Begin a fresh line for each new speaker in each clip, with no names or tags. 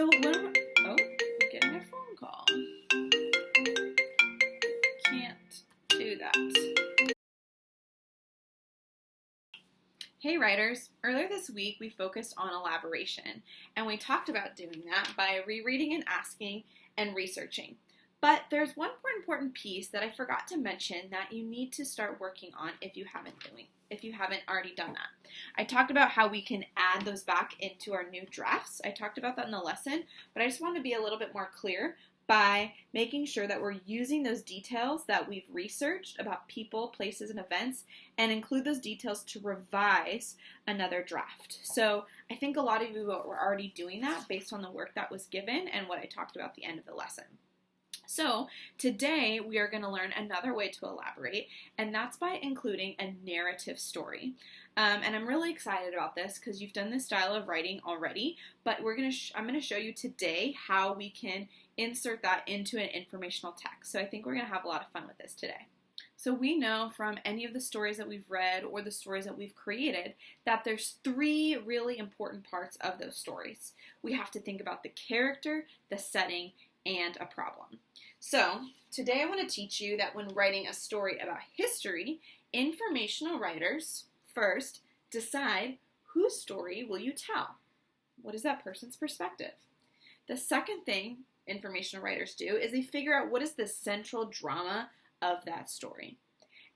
So when we're, oh, we're getting a phone call. Can't do that. Hey writers, earlier this week we focused on elaboration, and we talked about doing that by rereading and asking and researching. But there's one more important piece that I forgot to mention that you need to start working on if you haven't already done that. I talked about how we can add those back into our new drafts. I talked about that in the lesson, but I just want to be a little bit more clear by making sure that we're using those details that we've researched about people, places, and events and include those details to revise another draft. So I think a lot of you were already doing that based on the work that was given and what I talked about at the end of the lesson. So today we are going to learn another way to elaborate, and that's by including a narrative story. And I'm really excited about this because you've done this style of writing already, but I'm going to show you today how we can insert that into an informational text. So I think we're going to have a lot of fun with this today. So we know from any of the stories that we've read or the stories that we've created that there's three really important parts of those stories. We have to think about the character, the setting, and a problem. So today I want to teach you that when writing a story about history, informational writers first decide whose story will you tell? What is that person's perspective? The second thing informational writers do is they figure out what is the central drama of that story.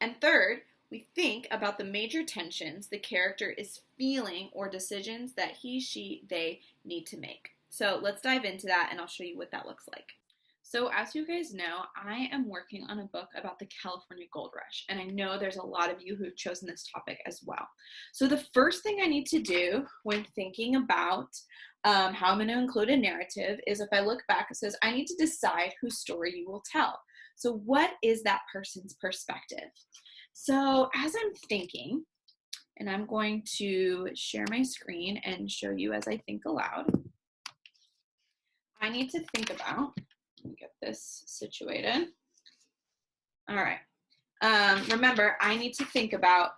And third, we think about the major tensions the character is feeling or decisions that he, she, they need to make. So let's dive into that and I'll show you what that looks like. So as you guys know, I am working on a book about the California Gold Rush, and I know there's a lot of you who've chosen this topic as well. So the first thing I need to do when thinking about how I'm going to include a narrative is if I look back, it says I need to decide whose story you will tell. So what is that person's perspective? So as I'm thinking, and I'm going to share my screen and show you as I think aloud, I need to think about, let me get this situated. All right. Remember, I need to think about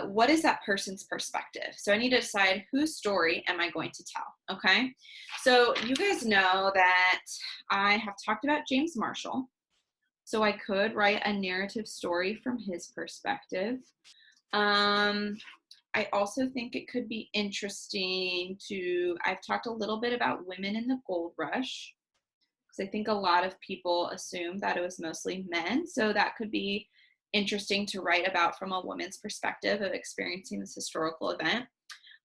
what is that person's perspective. So I need to decide whose story am I going to tell, okay? So you guys know that I have talked about James Marshall. So I could write a narrative story from his perspective. I also think it could be interesting I've talked a little bit about women in the gold rush, because I think a lot of people assume that it was mostly men. So that could be interesting to write about from a woman's perspective of experiencing this historical event.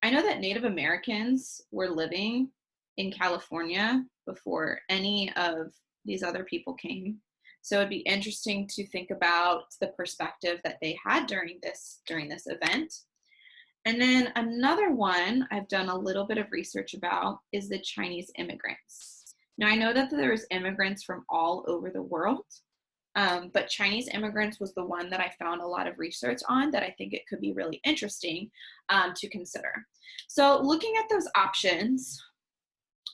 I know that Native Americans were living in California before any of these other people came. So it'd be interesting to think about the perspective that they had during this event. And then another one I've done a little bit of research about is the Chinese immigrants. Now I know that there's immigrants from all over the world, but Chinese immigrants was the one that I found a lot of research on that I think it could be really interesting to consider. So looking at those options,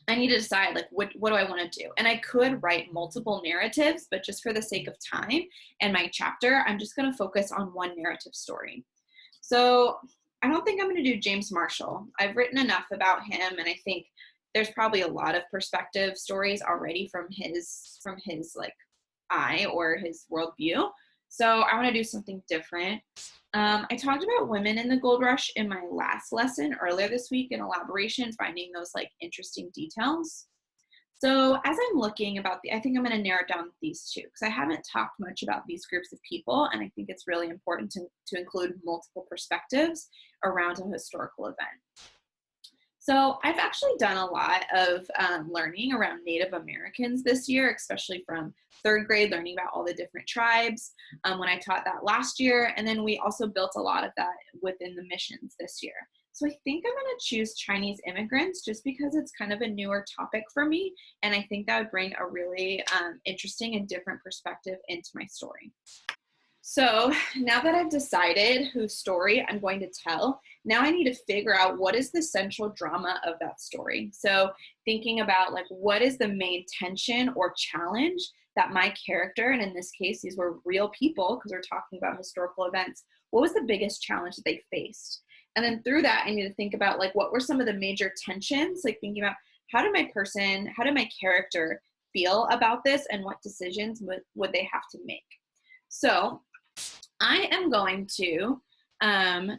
I need to decide like what do I want to do? And I could write multiple narratives, but just for the sake of time and my chapter, I'm just going to focus on one narrative story. So I don't think I'm going to do James Marshall. I've written enough about him, and I think there's probably a lot of perspective stories already from his like eye or his worldview. So I want to do something different. I talked about women in the gold rush in my last lesson earlier this week in elaboration, finding those like interesting details. So as I'm looking about I think I'm going to narrow down these two because I haven't talked much about these groups of people, and I think it's really important to include multiple perspectives around a historical event. So I've actually done a lot of learning around Native Americans this year, especially from third grade, learning about all the different tribes when I taught that last year. And then we also built a lot of that within the missions this year. So I think I'm going to choose Chinese immigrants just because it's kind of a newer topic for me. And I think that would bring a really interesting and different perspective into my story. So now that I've decided whose story I'm going to tell, now I need to figure out what is the central drama of that story. So thinking about like what is the main tension or challenge that my character, and in this case, these were real people because we're talking about historical events, what was the biggest challenge that they faced? And then through that, I need to think about like what were some of the major tensions, like thinking about how did my character feel about this, and what decisions would they have to make? So I am going to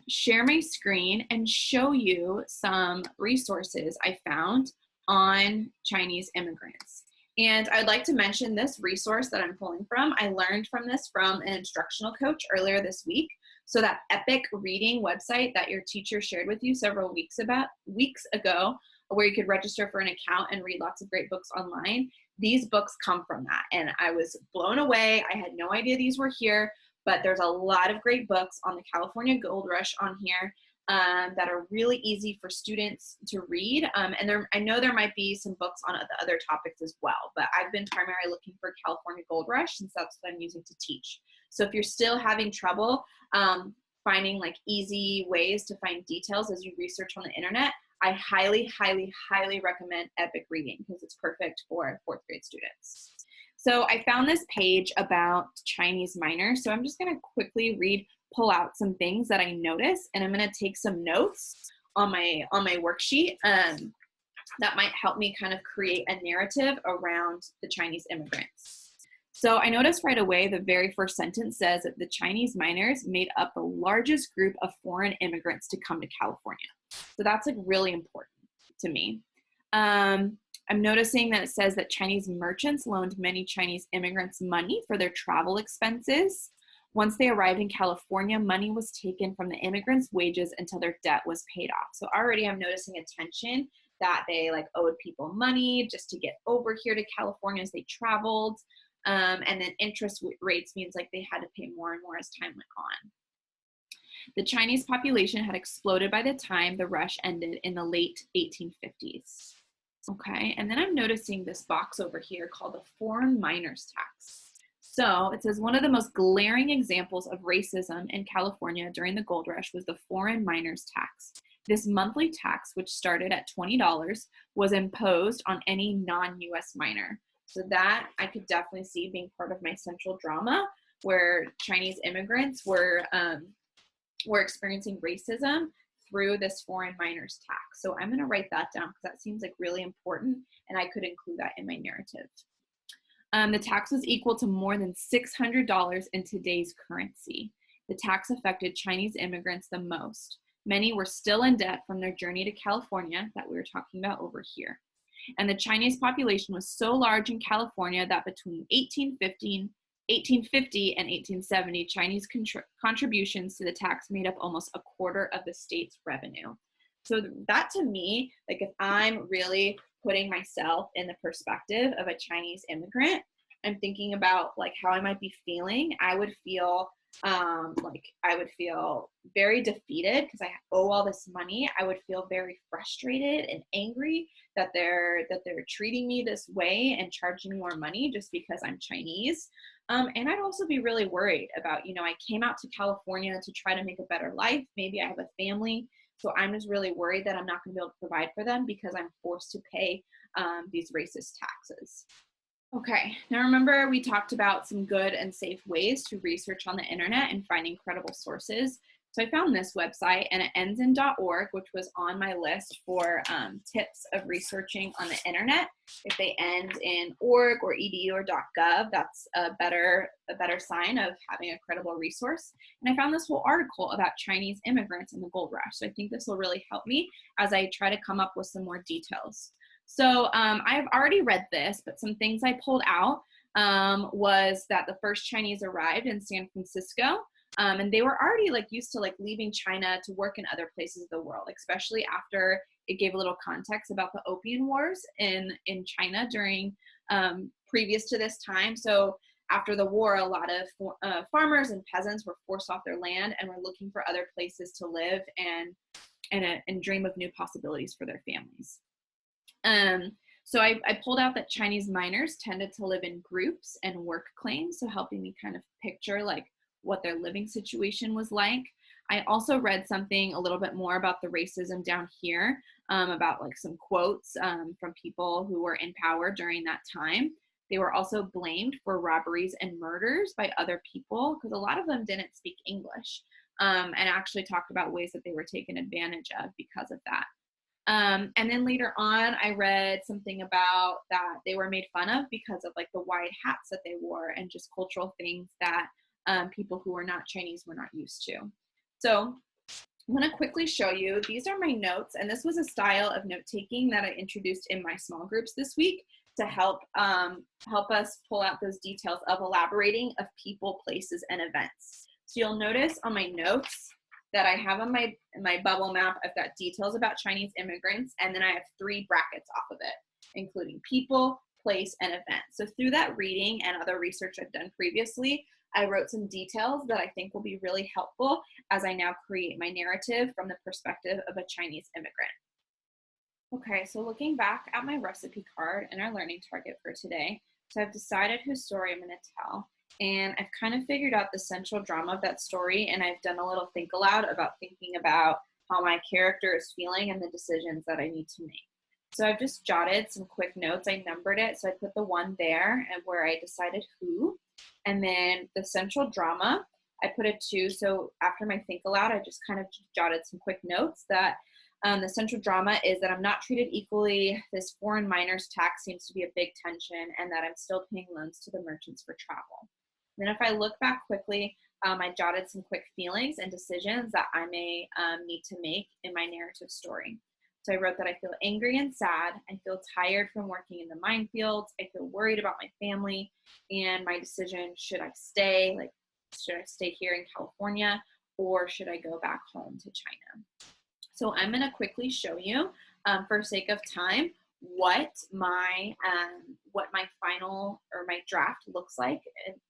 share my screen and show you some resources I found on Chinese immigrants. And I'd like to mention this resource that I'm pulling from. I learned from this from an instructional coach earlier this week. So that Epic Reading website that your teacher shared with you several weeks ago, where you could register for an account and read lots of great books online, these books come from that. And I was blown away. I had no idea these were here, but there's a lot of great books on the California Gold Rush on here that are really easy for students to read. And I know there might be some books on the other topics as well, but I've been primarily looking for California Gold Rush since that's what I'm using to teach. So if you're still having trouble finding like easy ways to find details as you research on the internet, I highly, highly, highly recommend Epic Reading because it's perfect for fourth grade students. So I found this page about Chinese minors. So I'm just going to quickly pull out some things that I noticed, and I'm going to take some notes on my worksheet that might help me kind of create a narrative around the Chinese immigrants. So I noticed right away the very first sentence says that the Chinese minors made up the largest group of foreign immigrants to come to California. So that's like really important to me. I'm noticing that it says that Chinese merchants loaned many Chinese immigrants money for their travel expenses. Once they arrived in California, money was taken from the immigrants' wages until their debt was paid off. So already I'm noticing a tension that they like owed people money just to get over here to California as they traveled. And then interest rates means like they had to pay more and more as time went on. The Chinese population had exploded by the time the rush ended in the late 1850s. Okay, and then I'm noticing this box over here called the foreign miners tax. So it says one of the most glaring examples of racism in California during the gold rush was the foreign miners tax. This monthly tax, which started at $20, was imposed on any non-US miner. So that I could definitely see being part of my central drama, where Chinese immigrants were experiencing racism through this foreign miners tax. So I'm going to write that down because that seems like really important, and I could include that in my narrative. The tax was equal to more than $600 in today's currency. The tax affected Chinese immigrants the most. Many were still in debt from their journey to California that we were talking about over here. And the Chinese population was so large in California that between 1850 and 1870, Chinese contributions to the tax made up almost a quarter of the state's revenue. So that to me, like if I'm really putting myself in the perspective of a Chinese immigrant, I'm thinking about like how I might be feeling. I would feel very defeated because I owe all this money. I would feel very frustrated and angry that they're treating me this way and charging me more money just because I'm Chinese. And I'd also be really worried about, I came out to California to try to make a better life. Maybe I have a family. So I'm just really worried that I'm not going to be able to provide for them because I'm forced to pay these racist taxes. Okay, now remember we talked about some good and safe ways to research on the internet and finding credible sources. So I found this website, and it ends in .org, which was on my list for tips of researching on the internet. If they end in .org or .edu or .gov, that's a better sign of having a credible resource. And I found this whole article about Chinese immigrants in the gold rush. So I think this will really help me as I try to come up with some more details. So I've already read this, but some things I pulled out was that the first Chinese arrived in San Francisco, and they were already used to leaving China to work in other places of the world, especially after it gave a little context about the Opium Wars in China during previous to this time. So after the war, a lot of farmers and peasants were forced off their land and were looking for other places to live and dream of new possibilities for their families. So I pulled out that Chinese miners tended to live in groups and work claims, so helping me kind of picture what their living situation was like. I also read something a little bit more about the racism down here, about some quotes from people who were in power during that time. They were also blamed for robberies and murders by other people because a lot of them didn't speak English, and actually talked about ways that they were taken advantage of because of that. And then later on, I read something about that they were made fun of because of like the wide hats that they wore and just cultural things that people who were not Chinese were not used to. So I'm going to quickly show you. These are my notes, and this was a style of note taking that I introduced in my small groups this week to help us pull out those details of elaborating of people, places, and events. So you'll notice on my notes that I have on my bubble map, I've got details about Chinese immigrants, and then I have 3 brackets off of it, including people, place, and event. So through that reading and other research I've done previously, I wrote some details that I think will be really helpful as I now create my narrative from the perspective of a Chinese immigrant. Okay, so looking back at my recipe card and our learning target for today, so I've decided whose story I'm going to tell, and I've kind of figured out the central drama of that story, and I've done a little think aloud about thinking about how my character is feeling and the decisions that I need to make. So I've just jotted some quick notes. I numbered it, so I put the 1 there and where I decided who, and then the central drama, I put a 2. So after my think aloud, I just kind of jotted some quick notes that the central drama is that I'm not treated equally. This foreign miners tax seems to be a big tension, and that I'm still paying loans to the merchants for travel. And then if I look back quickly, I jotted some quick feelings and decisions that I may need to make in my narrative story. So I wrote that I feel angry and sad. I feel tired from working in the minefields. I feel worried about my family and my decision, should I stay? Like, should I stay here in California or should I go back home to China? So I'm going to quickly show you, for sake of time, what my final or my draft looks like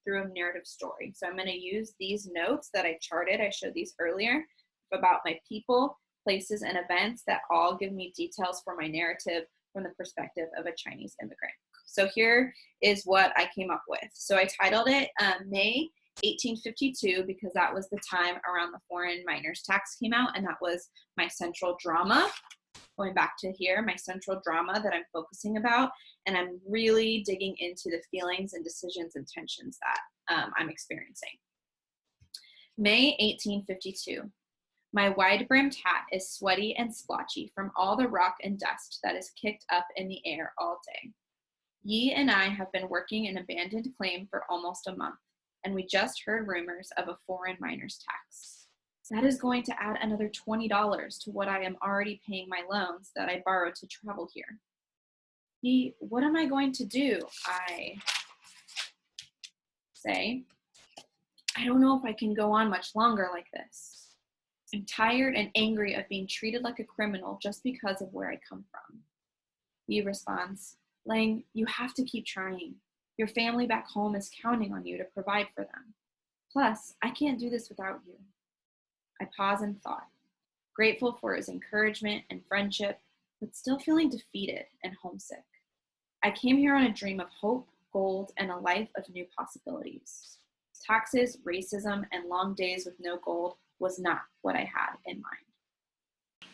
through a narrative story. So I'm going to use these notes that I charted. I showed these earlier about my people, places, and events that all give me details for my narrative from the perspective of a Chinese immigrant. So here is what I came up with. So I titled it May 1852 because that was the time around the foreign miners tax came out, and that was my central drama. Going back to here, my central drama that I'm focusing about, and I'm really digging into the feelings and decisions and tensions that I'm experiencing. May 1852. My wide-brimmed hat is sweaty and splotchy from all the rock and dust that is kicked up in the air all day. Yi and I have been working an abandoned claim for almost a month, and we just heard rumors of a foreign miners tax. That is going to add another $20 to what I am already paying my loans that I borrowed to travel here. Yi, what am I going to do? I say, I don't know if I can go on much longer like this. I'm tired and angry of being treated like a criminal just because of where I come from. Yi responds, Lang, you have to keep trying. Your family back home is counting on you to provide for them. Plus, I can't do this without you. I pause in thought, grateful for his encouragement and friendship, but still feeling defeated and homesick. I came here on a dream of hope, gold, and a life of new possibilities. Taxes, racism, and long days with no gold was not what I had in mind.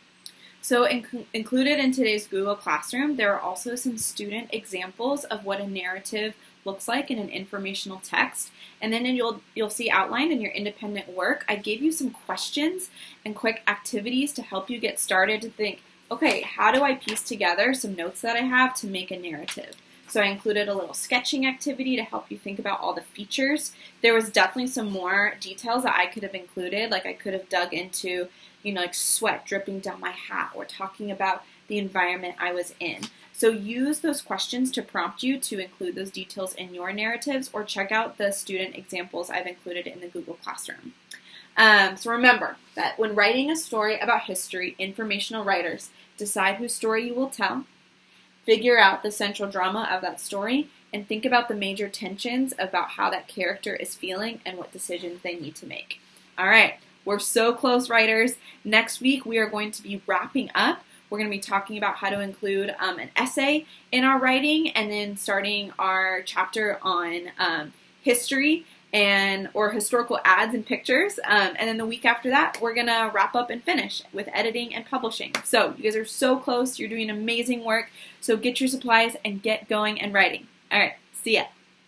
So included in today's Google Classroom, there are also some student examples of what a narrative looks like in an informational text. And then you'll see outlined in your independent work, I gave you some questions and quick activities to help you get started to think, okay, how do I piece together some notes that I have to make a narrative? So I included a little sketching activity to help you think about all the features. There was definitely some more details that I could have included, like I could have dug into, like sweat dripping down my hat or talking about the environment I was in. So use those questions to prompt you to include those details in your narratives, or check out the student examples I've included in the Google Classroom. So remember that when writing a story about history, informational writers decide whose story you will tell, figure out the central drama of that story, and think about the major tensions about how that character is feeling and what decisions they need to make. All right, we're so close, writers. Next week, we are going to be wrapping up. We're going to be talking about how to include an essay in our writing, and then starting our chapter on history or historical ads and pictures. And then the week after that, we're going to wrap up and finish with editing and publishing. So you guys are so close. You're doing amazing work. So get your supplies and get going and writing. All right, see ya.